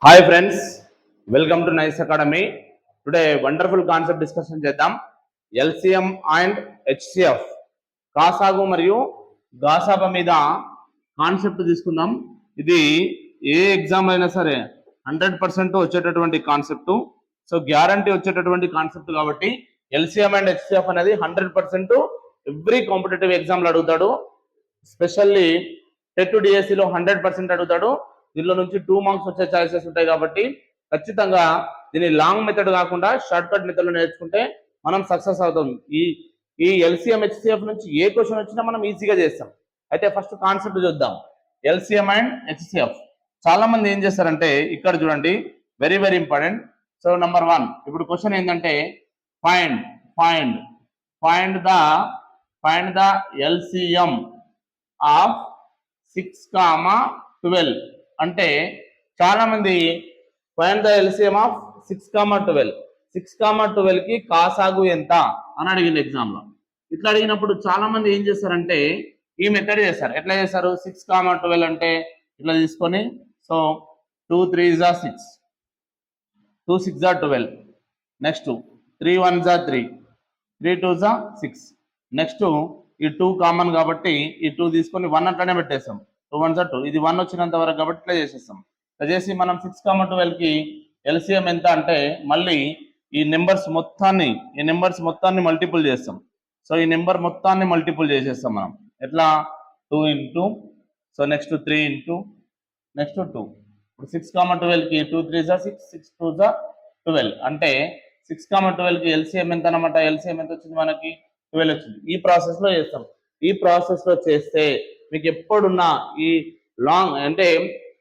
Hi friends, welcome to nice academy. Today wonderful concept discussion చేద్దాం. LCM and HCF, కాసాగు మరియు గాసాబా మీద concept తీసుకుందాం. ఇది ఏ ఎగ్జామ్ అయినా సరే 100% వచ్చేటటువంటి కాన్సెప్ట్. సో గ్యారంటీ వచ్చేటటువంటి కాన్సెప్ట్ కాబట్టి ఎల్సిఎం అండ్ హెచ్సిఎఫ్ అనేది 100% ఎవ్రీ కాంపిటేటివ్ ఎగ్జామ్లో అడుగుతాడు. స్పెషల్లీ టెట్ డిఎస్సిలో 100% అడుగుతాడు. దీనిలో నుంచి 2 మార్క్స్ వచ్చే ఛాయిసెస్ ఉంటాయి కాబట్టి ఖచ్చితంగా దీన్ని లాంగ్ మెథడ్ కాకుండా షార్ట్ కట్ మెథడ్లో నేర్చుకుంటే మనం సక్సెస్ అవుతాం. ఈ ఎల్సిఎం హెచ్సిఎఫ్ నుంచి ఏ క్వశ్చన్ వచ్చినా మనం ఈజీగా చేస్తాం. అయితే ఫస్ట్ కాన్సెప్ట్ చూద్దాం. ఎల్సిఎం అండ్ హెచ్సిఎఫ్ చాలా మంది ఏం చేస్తారంటే ఇక్కడ చూడండి, very very important. So number 1 ఇప్పుడు క్వశ్చన్ ఏంటంటే ఫైండ్ ద ఎల్సిఎం ఆఫ్ 6, 12 అంటే చాలా మంది ఫైండ్ ద ఎల్సిఎం ఆఫ్ 6, 12 కి కాసాగు ఎంత అని అడిగింది ఎగ్జామ్ లో. ఇట్లా అడిగినప్పుడు చాలా మంది ఏం చేస్తారంటే ఈ మెథడ్ చేస్తారు. ఎట్లా చేస్తారు? 6, 12 అంటే ఇట్లా తీసుకొని, so 2 3s are 6, 2 6s are 12, next 3 1s are 3, 3 2s are 6, next ఈ 2 కామన్ కాబట్టి ఈ 2 తీసుకొని 1 అట్లనే పెట్టేస్తాం. 2 1s are 2, ఇది 1 వచ్చినంత వరకు కాబట్టి ఇట్లా చేసేస్తాం. ఇట్లా చేసి మనం 6, 12 కి ఎల్సిఎం ఎంత అంటే మళ్ళీ ఈ నెంబర్స్ మొత్తాన్ని మల్టిపుల్ చేస్తాం. సో ఈ నెంబర్ మొత్తాన్ని మల్టిపుల్ చేసేస్తాం మనం. ఎట్లా? 2 into, so next 3 into, next 2. ఇప్పుడు 6, 12 కి 2 3s are 6, 6 2s are 12 అంటే 6, 12 కి ఎల్సిఎం ఎంత అనమాట? ఎల్సిఎం ఎంత వచ్చింది మనకి? 12 వచ్చింది. ఈ ప్రాసెస్ లో చేస్తాం. ఈ ప్రాసెస్ లో చేస్తే మీకు ఎప్పుడున్నా ఈ లాంగ్ అంటే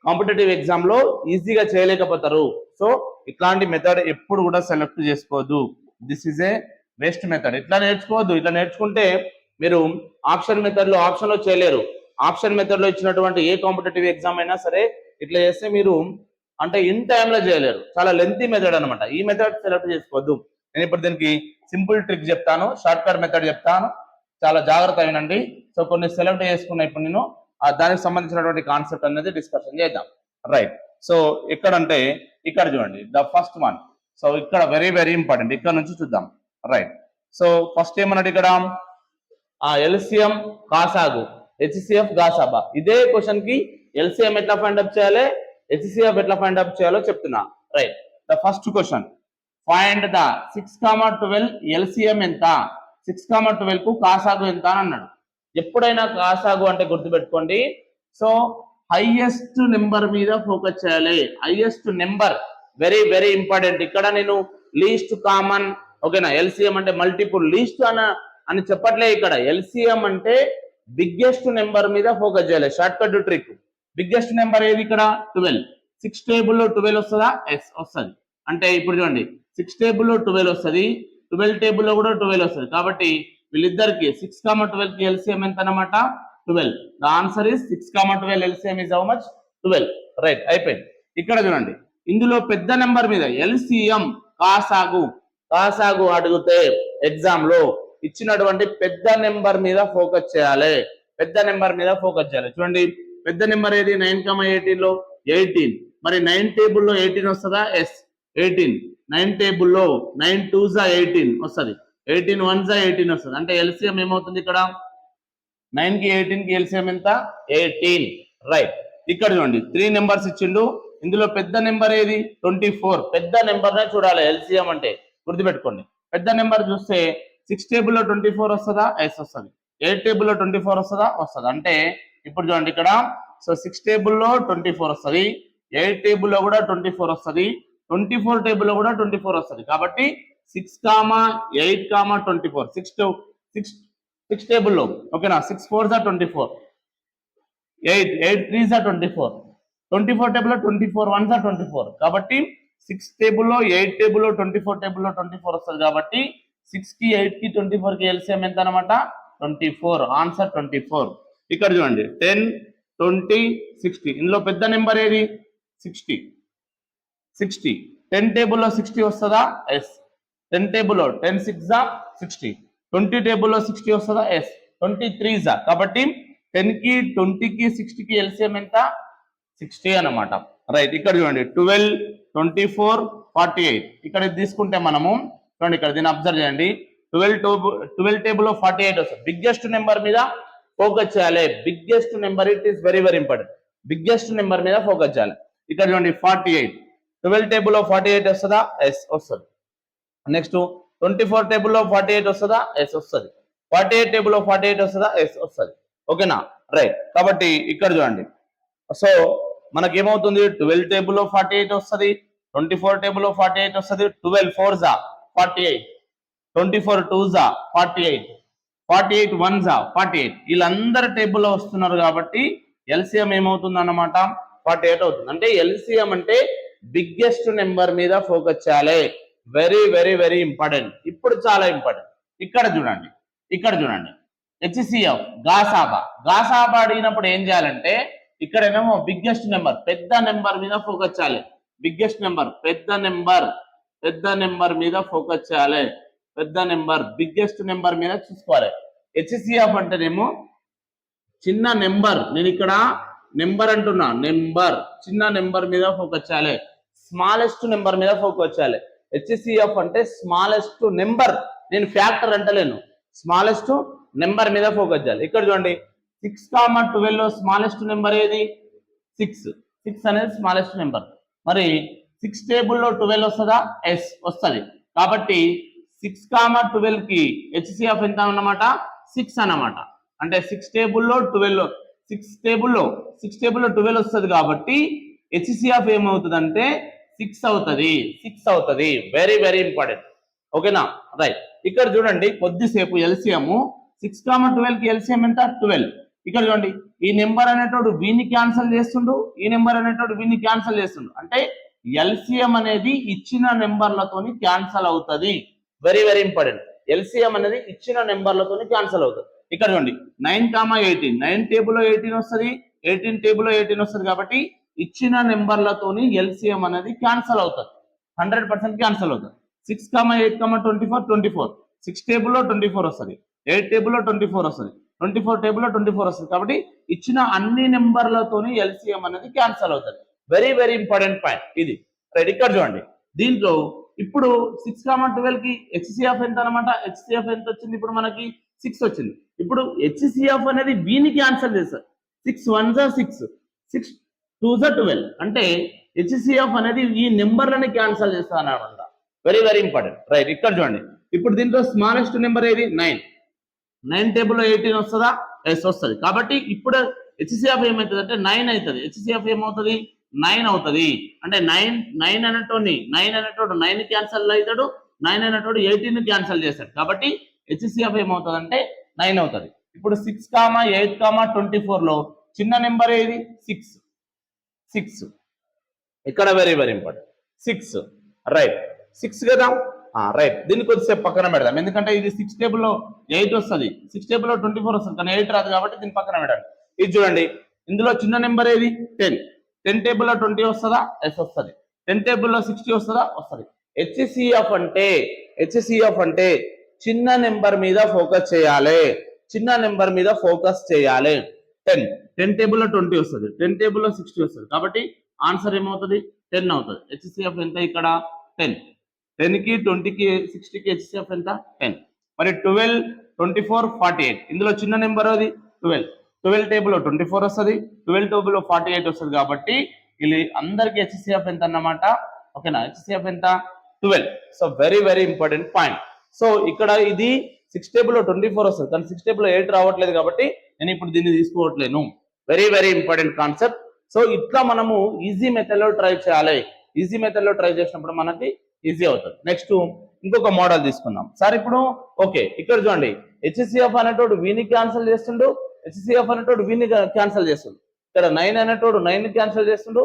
కాంపిటేటివ్ ఎగ్జామ్ లో ఈజీగా చేయలేకపోతారు. సో ఇట్లాంటి మెథడ్ ఎప్పుడు కూడా సెలెక్ట్ చేసుకోవద్దు. This is a best method. ఇట్లా నేర్చుకోవద్దు. ఇట్లా నేర్చుకుంటే మీరు ఆప్షన్ మెథడ్ లో చేయలేరు. ఆప్షన్ మెథడ్ లో ఇచ్చినటువంటి ఏ కాంపిటేటివ్ ఎగ్జామ్ అయినా సరే ఇట్లా చేస్తే మీరు అంటే ఇన్ టైంలో చేయలేరు. చాలా లెంతీ మెథడ్ అనమాట. ఈ మెథడ్ సెలెక్ట్ చేసుకోవద్దు. నేను ఇప్పుడు దీనికి సింపుల్ ట్రిక్ చెప్తాను, షార్ట్ కట్ మెథడ్ చెప్తాను, చాలా జాగ్రత్త వినండి. సో కొన్ని సెలెక్ట్ చేసుకున్నా ఇప్పుడు నేను దానికి సంబంధించినటువంటి కాన్సెప్ట్ అనేది డిస్కషన్ చేద్దాం. రైట్. సో ఎక్కడంటే ఇక్కడ చూడండి, ద ఫస్ట్ వన్. సో ఇక్కడ వెరీ వెరీ ఇంపార్టెంట్, ఇక్కడ నుంచి చూద్దాం. రైట్. సో ఫస్ట్ ఏమన్నాడు ఇక్కడ? ఎల్సిఎం కాసాగు, హెచ్సిఎఫ్ గాసాబా. ఇదే క్వశ్చన్ కి ఎల్సిఎం ఎట్లా ఫైండ్ అప్ చేయాలి, హెచ్సిఎఫ్ ఎట్లా ఫైండ్ అప్ చేయాలో చెప్తున్నా. Right. The first question, find the 6, 12 LCM ఎంత, 6, 12 కు కాసాగు ఎంత అని అన్నాడు. ఎప్పుడైనా కాసాగు అంటే గుర్తుపెట్టుకోండి, సో హైయెస్ట్ నెంబర్ మీద ఫోకస్ చేయాలి. Highest number very very important. ఇక్కడ నేను లీస్ట్ కామన్, ఓకేనా, ఎల్సిఎం అంటే మల్టిపుల్, లీస్ట్ అని చెప్పట్లే. ఇక్కడ ఎల్సిఎం అంటే బిగ్గెస్ట్ నెంబర్ మీద ఫోకస్ చేయాలి. Short cut trick. Biggest number ఏది ఇక్కడ? 12. 6 టేబుల్లో 12 వస్తుందా? ఎస్ వస్తుంది. అంటే ఇప్పుడు చూడండి, 6 టేబుల్లో 12 వస్తుంది, 12 టేబుల్లో కూడా 12 వస్తుంది. కాబట్టి వీళ్ళిద్దరికి 6, 12 కి ఎల్సిఎం ఎంత అనమాట? 12. The answer is 6, 12 LCM is how much? 12. Right, అయిపోయింది. ఇక్కడ చూడండి, ఇందులో పెద్ద నెంబర్ మీద ఎల్సిఎం కాసాగు అడిగితే ఎగ్జామ్ లో ఇచ్చినటువంటి పెద్ద నెంబర్ మీద ఫోకస్ చేయాలి. చూడండి, పెద్ద నెంబర్ ఏది? 9, 18 లో 18. మరి 9 టేబుల్లో 18 వస్తుందా? ఎస్ 18. 9 టేబుల్లో 9 2s are 18 వస్తుంది, 18 1s are 18 వస్తుంది. అంటే ఎల్సిఎం ఏమవుతుంది ఇక్కడ? 9 కి 18 కి ఎల్సిఎం ఎంత? 18. రైట్. ఇక్కడ చూడండి, 3 నెంబర్స్ ఇచ్చిండు. ఇందులో పెద్ద నెంబర్ ఏది? 24. పెద్ద నెంబర్నే చూడాలి ఎల్సిఎం అంటే, గుర్తుపెట్టుకోండి. పెద్ద నెంబర్ చూస్తే 6 టేబుల్లో 24 వస్తుందా? ఎస్ వస్తుంది. 8 టేబుల్లో 24 వస్తుందా? వస్తుంది. అంటే ఇప్పుడు చూడండి ఇక్కడ, సో 6 టేబుల్లో 24 వస్తుంది, 8 టేబుల్లో కూడా 24 వస్తుంది, 24 టేబుల్లో కూడా 24 వస్తుంది. కాబట్టి 6, 8, 24, 6 టేబుల్లో, ఓకేనా, 6 4s are 24, 8 3s are 24, 24 టేబుల్లో 24 1s are 24. కాబట్టి 6 టేబుల్లో 8 టేబుల్లో 24 టేబుల్లో 24 వస్తుంది. కాబట్టి 6 కి 8 కి 24 కి ఎల్సిఎం ఎంత అనమాట? 24. ఆన్సర్ 24. ఇక్కడ చూడండి, 10 20 60. ఇందులో పెద్ద నెంబర్ ఏది? 60. 10 టేబుల్లో 60 వస్తుందా? ఎస్. 10 టేబుల్లో 10 6s are 60. 20 టేబుల్లో 60 వస్తుందా? ఎస్. 23s are. కాబట్టి 10 కి 20 కి 60 కి ఎల్సిఎం ఎంత? 60 అన్నమాట. రైట్ ఇక్కడ చూడండి 12, 24, 48 ఇక్కడ తీసుకుంటే మనము చూడండి ఇక్కడ దీన్ని అబ్జర్వ్ చేయండి 12 టేబుల్ 48 వస్తుంది. బిగ్గెస్ట్ నెంబర్ మీద ఫోకస్ చేయాలి. Biggest number it is very very important. Biggest number మీద ఫోకస్ చేయాలి. ఇక్కడ చూడండి 48 12 టేబుల్ 48 వస్తుందా? ఎస్ వస్తుంది. నెక్స్ట్ 24 టేబుల్ 48 వస్తుందా? ఎస్ వస్తుంది. 48 టేబుల్ 48 వస్తుందా? ఎస్ వస్తుంది. ఓకేనా? రైట్. కాబట్టి ఇక్కడ చూడండి సో మనకేమవుతుంది 12 టేబుల్ 48 వస్తుంది, 24 టేబుల్ 48 వస్తుంది, 12 4 48, 24 2 48, 48 1 48 వీళ్ళందరూ టేబుల్లో వస్తున్నారు కాబట్టి ఎల్సిఎం ఏమవుతుంది అన్నమాట 48 అవుతుంది. అంటే ఎల్సిఎం అంటే బిగ్గెస్ట్ నెంబర్ మీద ఫోకస్ చేయాలి. Very very very important. ఇప్పుడు చాలా ఇంపార్టెంట్. ఇక్కడ చూడండి హెచ్సిఎఫ్ గాసాబా అడిగినప్పుడు ఏం చేయాలంటే ఇక్కడేమో బిగ్గెస్ట్ నెంబర్ పెద్ద నెంబర్ మీద ఫోకస్ చేయాలి. బిగ్గెస్ట్ నెంబర్ పెద్ద నెంబర్ మీద ఫోకస్ చేయాలి. పెద్ద నెంబర్ బిగ్గెస్ట్ నెంబర్ మీద చూసుకోవాలి. హెచ్సిఎఫ్ అంటేనేమో చిన్న నెంబర్, నేను ఇక్కడ నెంబర్ అంటున్నా, నెంబర్ చిన్న నెంబర్ మీద ఫోకస్ చేయాలి. స్మాలెస్ట్ నెంబర్ మీద ఫోకస్ చేయాలి. హెచ్సిఎఫ్ అంటే స్మాలెస్ట్ నెంబర్, నేను ఫ్యాక్టర్ అంటలేను, స్మాలెస్ట్ నెంబర్ మీద ఫోకస్ చేయాలి. ఇక్కడ చూడండి 6, 12 స్మాలెస్ట్ నెంబర్ ఏది? 6 అనేది స్మాలెస్ట్ నెంబర్. మరి 6 టేబుల్లో 12 వస్తుందా? ఎస్ వస్తుంది. కాబట్టి 6, 12 కి హెచ్సిఎఫ్ ఎంత అన్నమాట? 6 అన్నమాట. అంటే 6 టేబుల్లో 12 వస్తుంది కాబట్టి హెచ్సిఎఫ్ ఏమవుతుంది అంటే 6 అవుతుంది. Very very important. ఓకేనా? రైట్. ఇక్కడ చూడండి కొద్దిసేపు ఎల్సిఎం 6, 12 కి ఎల్సిఎం ఎంత? 12. ఇక్కడ చూడండి ఈ నెంబర్ అనేటోడు వీని క్యాన్సల్ చేస్తుండు, ఈ నెంబర్ అనేటోడు వీని క్యాన్సల్ చేస్తుండు. అంటే ఎల్సిఎం అనేది ఇచ్చిన నెంబర్లతోని క్యాన్సల్ అవుతుంది. Very very important. ఎల్సిఎం అనేది ఇచ్చిన నెంబర్లతోని క్యాన్సల్ అవుతుంది. ఇక్కడ చూడండి 9, 18 9 టేబుల్ 18 వస్తుంది, 18 టేబుల్ 18 వస్తుంది. కాబట్టి ఇచ్చిన నెంబర్లతోని ఎల్సిఎం అనేది క్యాన్సల్ అవుతుంది, 100% క్యాన్సల్ అవుతుంది. 6, 8, 24 6 టేబుల్లో 24 వస్తుంది, 8 టేబుల్లో 24 వస్తుంది, 24 టేబుల్లో 24 వస్తుంది. కాబట్టి ఇచ్చిన అన్ని నెంబర్లతోని ఎల్సిఎం అనేది క్యాన్సల్ అవుతుంది. వెరీ వెరీ ఇంపార్టెంట్ పాయింట్ ఇది. రైట్. ఇక్కడ చూడండి దీంట్లో ఇప్పుడు 6, 12 కి హెచ్సిఎఫ్ ఎంత అనమాట? హెచ్సిఎఫ్ ఎంత వచ్చింది? ఇప్పుడు మనకి 6 వచ్చింది. ఇప్పుడు హెచ్సిఎఫ్ అనేది వీని క్యాన్సల్ చేస్తారు. 6 1 6, 6 2 12. అంటే హెచ్సిఎఫ్ అనేది ఈ నెంబర్లని క్యాన్సల్ చేస్తా అనమాట. Very very important. రైట్. ఇక్కడ చూడండి ఇప్పుడు దీంట్లో స్మాలెస్ట్ నెంబర్ ఏది? 9 టేబుల్లో 18 వస్తుందా? ఎస్ వస్తుంది. కాబట్టి ఇప్పుడు హెచ్సిఎఫ్ ఏమవుతుంది అంటే 9 అవుతుంది. హెచ్సిఎఫ్ ఏమవుతుంది? 9 అవుతుంది. అంటే 9 అనేటోడు 9 క్యాన్సల్ అవుతాడు, 9 అనేటోడు 18 క్యాన్సల్ చేస్తాడు. కాబట్టి హెచ్సిఎఫ్ ఏమవుతుంది అంటే 9 అవుతుంది. ఇప్పుడు 6, 8, 24 లో చిన్న నెంబర్ ఏది? 6. ఇక్కడ వెరీ వెరీ ఇంపార్టెంట్ 6. రైట్. 6 కదా? రైట్. దీన్ని కొద్దిసేపు పక్కన పెడదాం, ఎందుకంటే ఇది 6 టేబుల్లో 8 వస్తుంది, 6 టేబుల్లో 24 వస్తుంది, కానీ 8 రాదు కాబట్టి దీన్ని పక్కన పెడాలి. ఇది చూడండి ఇందులో చిన్న నెంబర్ ఏది? 10 టేబుల్లో 20 వస్తుందా? ఎస్ వస్తుంది. 10 టేబుల్లో 60 వస్తుందా? వస్తుంది. హెచ్సిఎఫ్ అంటే చిన్న నెంబర్ మీద ఫోకస్ చేయాలి. 10 టేబుల్లో 20 వస్తుంది, 10 టేబుల్లో 60 వస్తుంది. కాబట్టి ఆన్సర్ ఏమవుతుంది? 10 అవుతుంది. హెచ్సిఎఫ్ ఎంత ఇక్కడ? 10 కి 20 కి 60 కి హెచ్సిఎఫ్ ఎంత? 10. మరి 12, 24, 48 ఇందులో చిన్న నెంబర్ అది 12 టేబుల్లో 24 వస్తుంది, 12 టేబుల్లో 48 వస్తుంది. కాబట్టి ఇది అందరికి హెచ్సిఎఫ్ ఎంత అన్నమాట? ఓకేనా? హెచ్సిఎఫ్ ఎంత? 12. So very very important point. So ఇక్కడ ఇది 6 టేబుల్లో 24 వస్తుంది, కానీ 6 టేబుల్లో 8 రావట్లేదు కాబట్టి నేను ఇప్పుడు దీన్ని తీసుకోవట్లేను. Very very important concept. So ఇట్లా మనము ఈజీ మెథడ్ లో ట్రై చేయాలి. ఈజీ మెథడ్ లో ట్రై చేసినప్పుడు మనకి ఈజీ అవుతుంది. నెక్స్ట్ ఇంకొక మోడల్ తీసుకుందాం సార్. ఇప్పుడు ఓకే ఇక్కడ చూడండి హెచ్సిఎఫ్ అనేటోడు వీని క్యాన్సల్ చేస్తుండు, హెచ్సిఎఫ్ అనేటోడు వీని క్యాన్సల్ చేస్తుండు. ఇక్కడ 9 అనేటోడు 9 క్యాన్సల్ చేస్తుండు,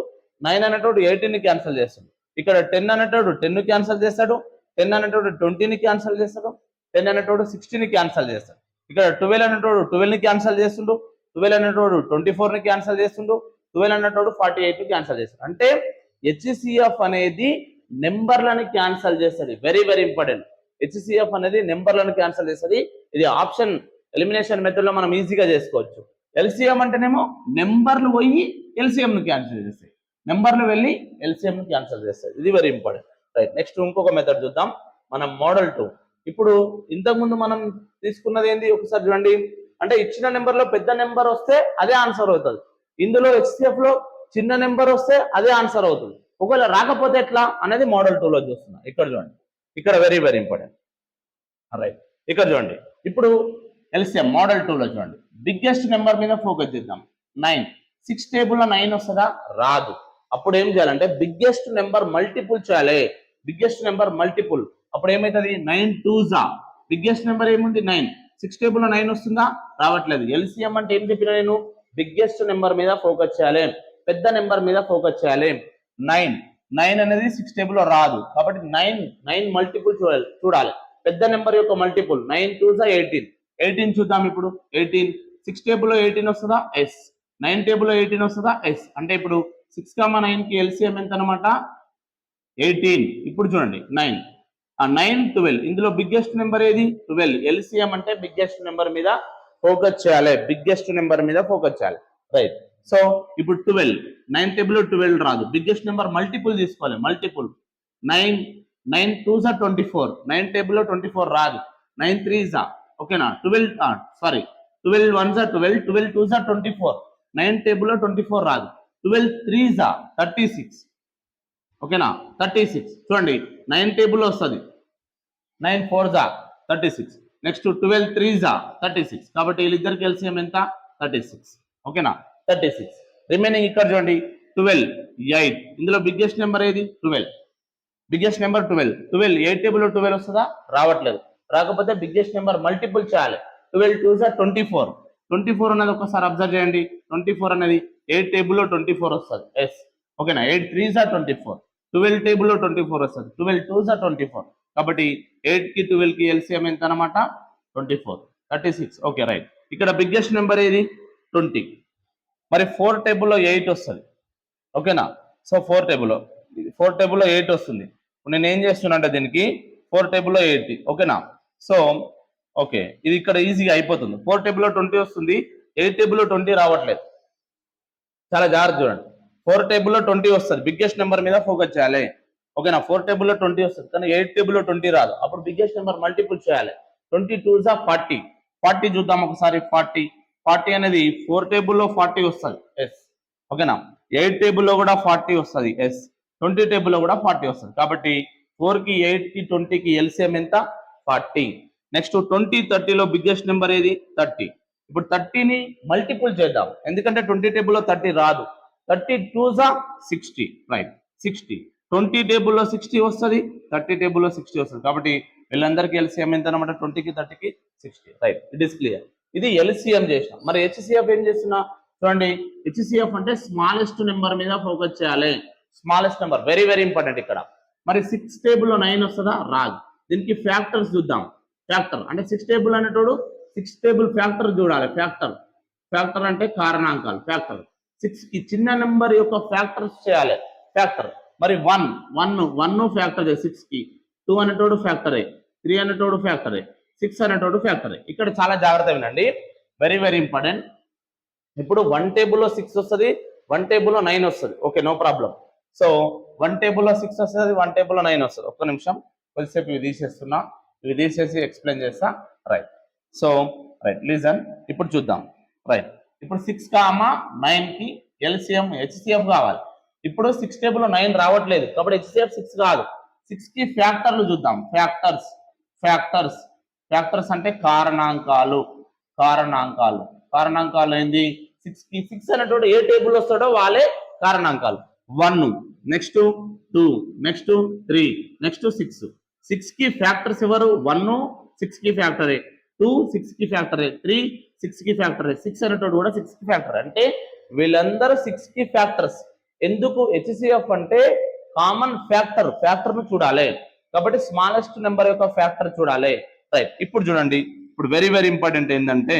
9 అనేటోడు 18 క్యాన్సల్ చేస్తుండు. ఇక్కడ 10 అనేటోడు 10 క్యాన్సల్ చేస్తాడు, 10 అనేటోడు 20 క్యాన్సల్ చేస్తాడు, 10 అనేటోడు 60 క్యాన్సల్ చేస్తాడు. ఇక్కడ 12 అనేటోడు 12 క్యాన్సల్ చేస్తుండు, 12 అనేటోడు 24 క్యాన్సల్ చేస్తుండు, 12 అనేటోడు 48 క్యాన్సల్ చేస్తాడు. అంటే హెచ్సిఎఫ్ అనేది నెంబర్లను క్యాన్సల్ చేస్తుంది. Very very important. హెచ్సిఎఫ్ అనేది నెంబర్లను క్యాన్సల్ చేస్తుంది. ఇది ఆప్షన్ ఎలిమినేషన్ మెథడ్ లో మనం ఈజీగా చేసుకోవచ్చు. ఎల్సిఎం అంటేనేమో నెంబర్లు పోయి ఎల్సిఎం ను క్యాన్సిల్ చేస్తాయి. నెంబర్లు వెళ్ళి ఎల్సిఎం క్యాన్సిల్ చేస్తాయి. ఇది వెరీ ఇంపార్టెంట్. రైట్, నెక్స్ట్ ఇంకొక మెథడ్ చూద్దాం. మనం మోడల్ 2. ఇప్పుడు ఇంతకుముందు మనం తీసుకున్నది ఏంటి ఒకసారి చూడండి. అంటే ఇచ్చిన నెంబర్ లో పెద్ద నెంబర్ వస్తే అదే ఆన్సర్ అవుతుంది. ఇందులో హెచ్సిఎఫ్ లో చిన్న నెంబర్ వస్తే అదే ఆన్సర్ అవుతుంది. ఒకవేళ రాకపోతే ఎట్లా అనేది మోడల్ 2 లో చూస్తున్నా. ఇక్కడ చూడండి, ఇక్కడ వెరీ వెరీ ఇంపార్టెంట్. రైట్, ఇక్కడ చూడండి. ఇప్పుడు ఎల్సిఎం మోడల్ 2 లో చూడండి, బిగ్గెస్ట్ నెంబర్ మీద ఫోకస్ చేద్దాం. 9. 6 టేబుల్లో 9 వస్తుందా? రాదు. అప్పుడు ఏం చేయాలంటే బిగ్గెస్ట్ నెంబర్ మల్టిపుల్ చేయాలి. Biggest number multiple. అప్పుడు ఏమవుతుంది? 9 2s. బిగ్గెస్ట్ నెంబర్ ఏముంది? 9. 6 టేబుల్లో 9 వస్తుందా? రావట్లేదు. ఎల్సిఎం అంటే ఏం చెప్పినా నేను? బిగ్గెస్ట్ నెంబర్ మీద ఫోకస్ చేయాలి, పెద్ద నెంబర్ మీద ఫోకస్ చేయాలి. 9 అనేది 6 టేబుల్లో రాదు. కాబట్టి 9 మల్టిపుల్ చూడాలి. పెద్ద నెంబర్ యొక్క మల్టిపుల్ 9 2s 18. 18 చూద్దాం ఇప్పుడు. 18 6 టేబుల్లో 18 వస్తుందా? ఎస్. 9 టేబుల్లో 18 వస్తుందా? ఎస్. అంటే ఇప్పుడు 6, 9కి ఎల్సిఎం ఎంత అనమాట? 18. ఇప్పుడు చూడండి 9 12. ఇందులో బిగ్గెస్ట్ నెంబర్ ఏది? 12. ఎల్సిఎం అంటే బిగ్గెస్ట్ నెంబర్ మీద ఫోకస్ చేయాలి, బిగ్గెస్ట్ నెంబర్ మీద ఫోకస్ చేయాలి. రైట్. సో ఇప్పుడు 12 9 టేబుల్లో 12 రాదు. బిగ్గెస్ట్ నెంబర్ మల్టిపుల్ తీసుకోవాలి. Multiple 9 2s 24. 9 టేబుల్లో 24 రాదు. 9 3s ఓకేనా? 12 1s 12. 12 2s 24. 9 టేబుల్లో 24 రాదు. 12 3s 36. ఓకేనా? 36. చూడండి 9 టేబుల్ వస్తుంది. 9 4s 36. Next 12 3s 36. కాబట్టి వీళ్ళిద్దరికి ఎల్సిఎం ఎంత? 36. ఓకేనా? 36. రిమైనింగ్ ఇక్కడ చూడండి 12 8. ఇందులో బిగ్గెస్ట్ నెంబర్ ఏది? 12. Biggest number 12. 8 టేబుల్లో 12 వస్తుందా? రావట్లేదు. రాకపోతే బిగ్గెస్ట్ నెంబర్ మల్టిపుల్ చేయాలి. 12 2s 24. 24 అనేది ఒకసారి అబ్జర్వ్ చేయండి. 24 అనేది 8 టేబుల్లో 24 వస్తుంది. ఎస్. ఓకేనా? 8 3s 24. 12 టేబుల్లో 24 వస్తుంది. 12 2s 24. కాబట్టి 8కి 12కి ఎల్సిఎం ఎంత అనమాట? 24. 36. Okay right. ఇక్కడ బిగ్గెస్ట్ నెంబర్ ఏది? 20. మరి 4 టేబుల్లో 8 వస్తుంది. ఓకేనా? సో 4 టేబుల్లో 8 వస్తుంది. నేను ఏం చేస్తున్నా అంటే దీనికి 4 టేబుల్లో 8. ఓకేనా? సో ఓకే, ఇది ఇక్కడ ఈజీగా అయిపోతుంది. 4 టేబుల్లో 20 వస్తుంది. 8 టేబుల్లో 20 రావట్లేదు. చాలా జాగ్రత్త చూడండి. 4 టేబుల్లో 20 వస్తుంది. బిగ్గెస్ట్ నెంబర్ మీద ఫోకస్ చేయాలి. ఓకేనా? 4 టేబుల్లో 20 వస్తుంది, కానీ 8 టేబుల్లో 20 రాదు. అప్పుడు బిగ్గెస్ట్ నెంబర్ మల్టిపుల్ చేయాలి. 20 2s 40. 40 చూద్దాం ఒకసారి. 40 అనేది 4 టేబుల్లో 40 వస్తుంది. ఎస్. ఓకేనా? 8 టేబుల్లో కూడా 40 వస్తుంది. ఎస్. 20 టేబుల్లో కూడా 40 వస్తుంది. కాబట్టి 4కి 8కి 20కి ఎల్సిఎం ఎంత? 40. నెక్స్ట్ 20 30లో బిగ్గెస్ట్ నెంబర్ ఏది? 30. ఇప్పుడు 30ని మల్టిపుల్ చేద్దాం, ఎందుకంటే 20 టేబుల్లో 30 రాదు. 30 2s 60. రైట్, 60. 20 టేబుల్లో 60 వస్తుంది, 30 టేబుల్లో 60 వస్తుంది. కాబట్టి వీళ్ళందరికీ ఎల్సిఎం ఎంత అనమాట? 20కి 30కి 60. Right, it is clear. ఇది ఎల్సిఎం చేసిన. మరి హెచ్సిఎఫ్ ఏం చేస్తున్నా చూడండి. హెచ్సిఎఫ్ అంటే స్మాలెస్ట్ నెంబర్ మీద ఫోకస్ చేయాలి. Smallest number very very important ఇక్కడ. మరి 6 టేబుల్లో 9 వస్తుందా? రాదు. దీనికి ఫ్యాక్టర్స్ చూద్దాం. ఫ్యాక్టర్ అంటే 6 టేబుల్ అనేటోడు 6 టేబుల్ ఫ్యాక్టర్ చూడాలి. ఫ్యాక్టర్ అంటే కారణాంకాలు. ఫ్యాక్టర్ 6కి చిన్న నెంబర్ యొక్క ఫ్యాక్టర్స్ చేయాలి. ఫ్యాక్టర్ మరి 1 ఫ్యాక్టర్ 6కి. 2 అనేటోడు ఫ్యాక్టరే. 3 అనేటోడు ఫ్యాక్టరే. 6 అనేటోడు ఫ్యాక్టరే. ఇక్కడ చాలా జాగ్రత్త వినండి, వెరీ వెరీ ఇంపార్టెంట్. ఇప్పుడు 1 టేబుల్లో 6 వస్తుంది, 1 టేబుల్లో 9 వస్తుంది. Okay, no problem. సో 1 టేబుల్లో 6 వస్తుంది, 1 టేబుల్లో 9 వస్తుంది. ఒక్క నిమిషం, కొద్దిసేపు ఇవి తీసేస్తున్నా. ఇవి తీసేసి ఎక్స్ప్లెయిన్ చేస్తా. రైట్. So right, listen. ఇప్పుడు చూద్దాం. రైట్, ఇప్పుడు 6, 9కి ఎల్సిఎం హెచ్సిఎఫ్ కావాలి. ఇప్పుడు 6 టేబుల్లో 9 రావట్లేదు, కాబట్టి హెచ్సిఎఫ్ 6 కాదు. 6కి ఫ్యాక్టర్లు చూద్దాం. ఫ్యాక్టర్స్ అంటే కారణాంకాలు ఏంది? 6కి 6 అనేటువంటి ఏ టేబుల్ వస్తాడో వాళ్ళే కారణాంకాలు. 1, నెక్స్ట్ 2, నెక్స్ట్ 3, నెక్స్ట్ 6. 6కి ఫ్యాక్టర్స్ ఎవరు? 1 6కి ఫ్యాక్టరే, 2 6కి ఫ్యాక్టరే, 3 6కి ఫ్యాక్టరే, 6 అనేటోడు కూడా 6కి ఫ్యాక్టర్. అంటే వీళ్ళందరూ 6కి ఫ్యాక్టర్స్. ఎందుకు హెచ్సిఎఫ్ అంటే కామన్ ఫ్యాక్టర్ ను చూడాలి. కాబట్టి స్మాలెస్ట్ నెంబర్ యొక్క ఫ్యాక్టర్ చూడాలి. రైట్, ఇప్పుడు చూడండి. ఇప్పుడు వెరీ వెరీ ఇంపార్టెంట్ ఏంటంటే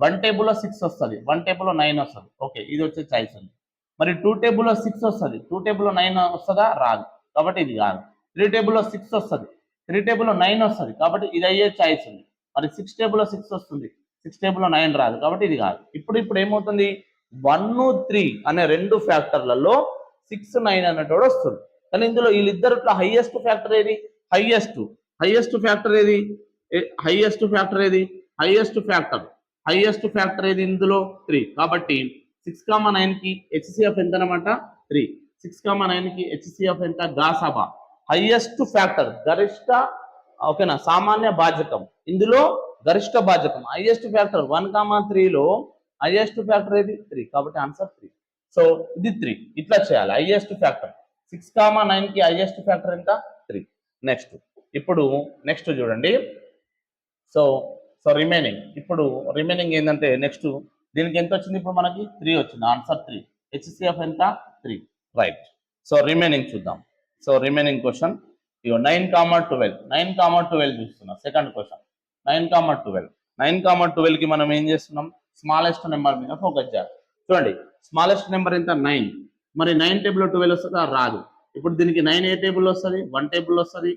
1 టేబుల్లో 6 వస్తుంది, 1 టేబుల్లో 9 వస్తుంది. ఓకే, ఇది వచ్చే చాయిస్ ఉంది. మరి 2 టేబుల్లో 6 వస్తుంది, 2 టేబుల్లో 9 వస్తుందా? రాదు, కాబట్టి ఇది కాదు. 3 టేబుల్లో 6 వస్తుంది, 3 టేబుల్లో 9 వస్తుంది, కాబట్టి ఇది అయ్యే చాయిస్ ఉంది. మరి 6 టేబుల్లో 6 వస్తుంది, 6 టేబుల్లో 9 రాదు, కాబట్టి ఇది కాదు. ఇప్పుడు ఏమవుతుంది? 1, 3 అనే రెండు ఫ్యాక్టర్లలో 6, 9 అనేటోడు వస్తుంది. కానీ ఇందులో వీళ్ళిద్దరిలో హైయెస్ట్ ఫ్యాక్టర్ ఏది? హైయెస్ట్ ఫ్యాక్టర్ ఏది? హైయెస్ట్ ఫ్యాక్టర్ ఏది? హైయెస్ట్ ఫ్యాక్టర్ ఏది ఇందులో? 3. కాబట్టి 6, 9కి హెచ్సిఎఫ్ ఎంత అనమాట? 3. 6, 9కి హెచ్సిఎఫ్ ఎంత? గాసాబా హైయెస్ట్ ఫ్యాక్టర్, గరిష్ట ఓకేనా సామాన్య భాజకం. ఇందులో గరిష్ట భాజకం హైయెస్ట్ ఫ్యాక్టర్ 1, 3లో హైయెస్ట్ ఫ్యాక్టర్ ఏది? 3. కాబట్టి ఆన్సర్ 3. సో ఇది 3. ఇట్లా చేయాలి. హైయెస్ట్ ఫ్యాక్టర్ 6, 9కి హైయెస్ట్ ఫ్యాక్టర్ ఎంత? 3. ఇప్పుడు నెక్స్ట్ చూడండి. సో రిమైనింగ్ ఇప్పుడు రిమైనింగ్ ఏంటంటే నెక్స్ట్ దీనికి ఎంత వచ్చింది? ఇప్పుడు మనకి 3 వచ్చింది. ఆన్సర్ 3. హెచ్సిఎఫ్ ఎంత? 3. రైట్. సో రిమైనింగ్ చూద్దాం. సో రిమైనింగ్ క్వశ్చన్ ఇగో 9, 12 చూస్తున్నాం. సెకండ్ క్వశ్చన్ 9, 12కి మనం ఏం చేస్తున్నాం? స్మాలెస్ట్ నెంబర్ మీద ఫోకస్ చేయాలి. చూడండి స్మాలెస్ట్ నెంబర్ ఎంత? 9. మరి 9 టేబుల్లో 12 వస్తుందా? రాదు. ఇప్పుడు దీనికి 9 ఏ టేబుల్ వస్తుంది? 1 టేబుల్ వస్తుంది.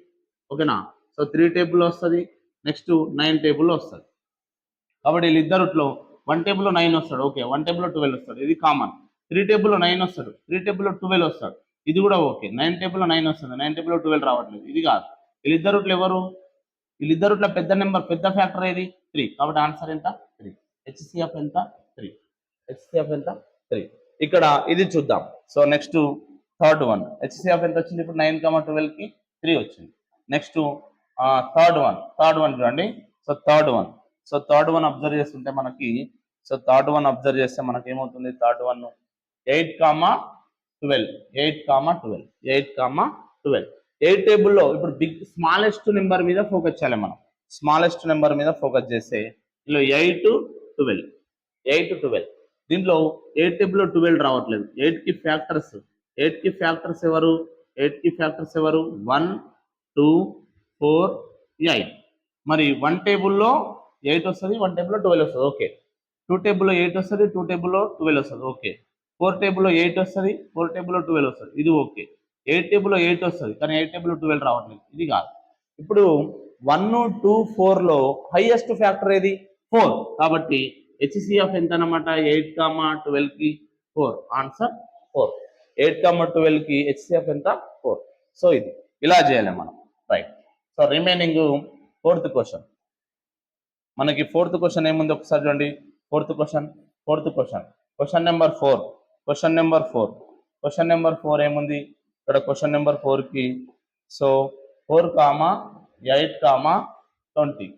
ఓకేనా? సో 3 టేబుల్ వస్తుంది. నెక్స్ట్ 9 టేబుల్ వస్తుంది. కాబట్టి వీళ్ళిద్దరిలో 1 టేబుల్లో 9 వస్తాడు. ఓకే. 1 టేబుల్లో 12 వస్తాడు. ఇది కామన్. 3 టేబుల్లో 9 వస్తాడు. 3 టేబుల్లో 12 వస్తాడు. ఇది కూడా ఓకే. 9 టేబుల్లో 9 వస్తుంది. 9 టేబుల్లో 12 రావట్లేదు. ఇది కాదు. వీళ్ళిద్దరిలో ఎవరు? వీళ్ళిద్దరిలో పెద్ద నెంబర్, పెద్ద ఫ్యాక్టర్ ఏది? 3. కాబట్టి ఆన్సర్ ఎంత? 3. హెచ్సిఎఫ్ ఎంత? 3. హెచ్సిఎఫ్ ఎంత? 3. ఇక్కడ ఇది చూద్దాం. So next third one HCF ఎంత వచ్చింది? ఇప్పుడు 9, 12కి 3 వచ్చింది. నెక్స్ట్ థర్డ్ వన్ చూడండి. సో థర్డ్ వన్ అబ్జర్వ్ చేస్తుంటే మనకి ఏమవుతుంది? థర్డ్ వన్ 8, 12 8 టేబుల్లో ఇప్పుడు స్మాలెస్ట్ నెంబర్ మీద ఫోకస్ చేయాలి మనం. స్మాలెస్ట్ నెంబర్ మీద ఫోకస్ చేస్తే ఇందులో 8, 12 దీంట్లో 8 టేబుల్లో 12 రావట్లేదు. 8కి ఫ్యాక్టర్స్ ఎవరు? 1, 2, 4, 8. మరి 1 టేబుల్లో 8 వస్తుంది. 1 టేబుల్లో 12 వస్తుంది. ఓకే. 2 టేబుల్లో 8 వస్తుంది. 2 టేబుల్లో 12 వస్తుంది. ఓకే. 4 టేబుల్లో 8 వస్తుంది. 4 టేబుల్లో 12 వస్తుంది. ఇది ఓకే. 8 టేబుల్లో 8 వస్తుంది. కానీ 8 టేబుల్లో 12 రావట్లేదు. ఇది కాదు. ఇప్పుడు 1, 2, 4లో హైయెస్ట్ ఫ్యాక్టర్ ఏది? 4. కాబట్టి హెచ్సిఎఫ్ ఎంత అనమాట? 8, 12కి 4. ఆన్సర్ 4. 8, 12కి హెచ్సిఎఫ్ ఎంత? 4. సో ఇది ఇలా చేయాలి మనం. Right. So remaining fourth question. మనకి ఫోర్త్ క్వశ్చన్ ఏముంది ఒకసారి చూడండి. Fourth question number 4. Question number 4 ఏముంది ఇక్కడ? క్వశ్చన్ నెంబర్ 4కి సో 4, 8, 20.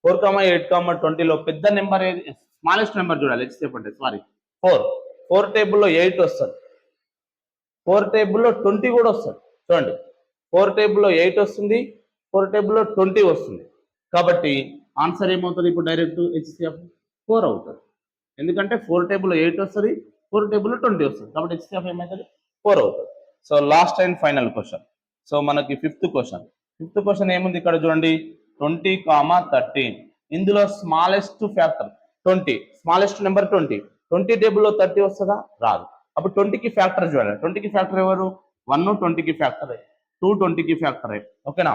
4, 8, 20లో పెద్ద నెంబర్ ఏది? స్మాలెస్ట్ నెంబర్ చూడాలి. హెచ్సిఎఫ్ అంటే 4 టేబుల్లో 8 వస్తుంది. 4 టేబుల్లో 20 కూడా వస్తుంది. చూడండి 4 టేబుల్లో 8 వస్తుంది. 4 టేబుల్లో 20 వస్తుంది. కాబట్టి ఆన్సర్ ఏమవుతుంది? ఇప్పుడు డైరెక్ట్ హెచ్సిఎఫ్ 4 అవుతుంది. ఎందుకంటే 4 టేబుల్లో 8 వస్తుంది. 4 టేబుల్లో 20 వస్తుంది. కాబట్టి హెచ్సిఎఫ్ ఏమవుతుంది? 4 అవుతుంది. So last and final question. So మనకి ఫిఫ్త్ క్వశ్చన్ ఏముంది ఇక్కడ చూడండి. 20, 13 ఇందులో స్మాలెస్ట్ ఫ్యాక్టర్ 20. స్మాలెస్ట్ నెంబర్ 20 టేబుల్లో 30 వస్తుందా? రాదు. అప్పుడు 20కి ఫ్యాక్టర్ చూడాలి. 20కి ఫ్యాక్టర్ ఎవరు? 1 20కి ఫ్యాక్టర్, 2 20కి ఫ్యాక్టర్. ఓకేనా?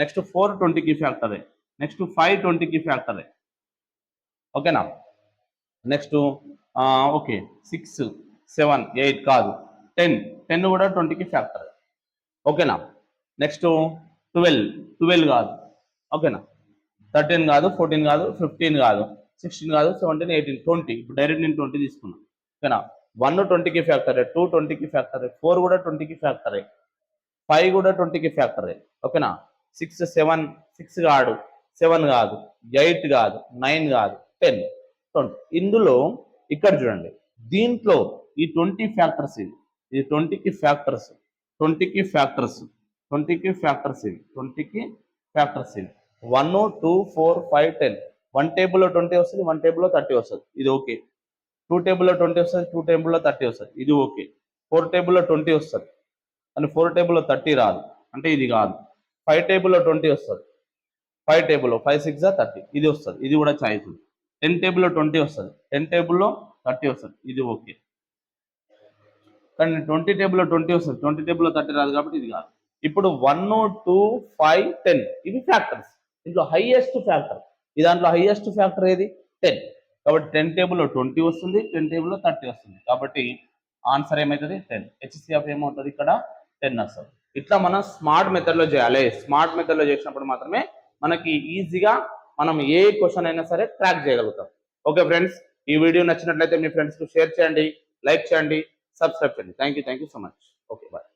నెక్స్ట్ 4 20కి ఫ్యాక్టర్, నెక్స్ట్ 5 20కి ఫ్యాక్టర్. ఓకేనా? నెక్స్ట్ ఓకే 6, 7, 8 కాదు 10 కూడా 20కి ఫ్యాక్టర్. ఓకేనా? నెక్స్ట్ 12 కాదు. ఓకేనా? 13 కాదు, 14 కాదు, 15 కాదు, 16 కాదు, 17, 18, 20. ఇప్పుడు డైరెక్ట్ నేను 20 తీసుకున్నాను. ఓకేనా? 1 20కి ఫ్యాక్టర్, 2 20కి ఫ్యాక్టర్, 4 కూడా 20కి ఫ్యాక్టర్, 5 కూడా 20కి ఫ్యాక్టర్. ఓకేనా? 6, 7, 6 కాదు, 7 కాదు, 8 కాదు, 9 కాదు, 10, 20. ఇందులో ఇక్కడ చూడండి, దీంట్లో ఈ 20 ఫ్యాక్టర్స్ ఇది 20కి ఫ్యాక్టర్స్, 20కి ఫ్యాక్టర్స్ ఇవి 20కి ఫ్యాక్టర్స్ ఇవి 1, 2, 4, 5, 10. 1 టేబుల్లో 20 వస్తుంది. 1 టేబుల్లో 30 వస్తుంది. ఇది ఓకే. 2 టేబుల్లో 20 వస్తుంది. 2 టేబుల్లో 30 వస్తుంది. ఇది ఓకే. 4 టేబుల్లో 20 వస్తుంది. కానీ 4 టేబుల్లో 30 రాదు. అంటే ఇది కాదు. 5 టేబుల్లో 20 వస్తుంది. 5 టేబుల్లో 5, 6 30. ఇది వస్తుంది. ఇది కూడా చాయిస్. 10 టేబుల్లో 20 వస్తుంది. 10 టేబుల్లో 30 వస్తుంది. ఇది ఓకే. కానీ 20 టేబుల్లో 20 వస్తుంది. 20 టేబుల్లో 30 రాదు కాబట్టి ఇది కాదు. ఇప్పుడు 1, 2, 5, 10 ఇవి ఫ్యాక్టర్స్. ఇంట్లో హైయెస్ట్ ఫ్యాక్టర్, ఈ దాంట్లో హైయెస్ట్ ఫ్యాక్టర్ ఏది? 10. కాబట్టి 10 టేబుల్లో 20 వస్తుంది, 10 టేబుల్లో 30 వస్తుంది. కాబట్టి ఆన్సర్ ఏమవుతుంది 10. హెచ్సిఎఫ్ ఏమవుతుంది ఇక్కడ 10 వస్తుంది. ఇట్లా మనం స్మార్ట్ మెథడ్లో చేయాలి. స్మార్ట్ మెథడ్లో చేసినప్పుడు మాత్రమే మనకి ఈజీగా మనం ఏ క్వశ్చన్ అయినా సరే ట్రాక్ చేయగలుగుతాం. ఓకే ఫ్రెండ్స్, ఈ వీడియో నచ్చినట్లయితే మీ ఫ్రెండ్స్కి షేర్ చేయండి, లైక్ చేయండి, సబ్స్క్రైబ్ చేయండి. Thank you so much. Okay bye.